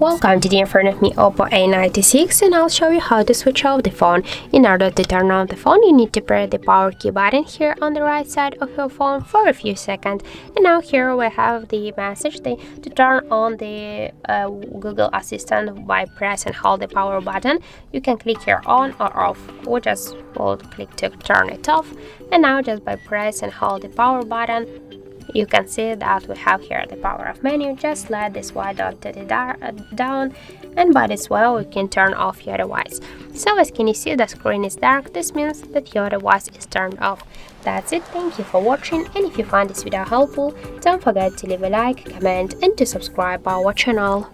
Welcome, today in front of me Oppo A96, and I'll show you how to switch off the phone. In order to turn on the phone, you need to press the power key button here on the right side of your phone for a few seconds. And now here we have the message to turn on the Google Assistant by press and hold the power button. You can click here on or off, or just hold click to turn it off. And now just by press and hold the power button, you can see that we have here the power off menu. Just slide this white dot to the down, and by this way we can turn off your device. So as can you see, the screen is dark. This means that your device is turned off. That's it. Thank you for watching, and if you find this video helpful, don't forget to leave a like, comment and to subscribe our channel.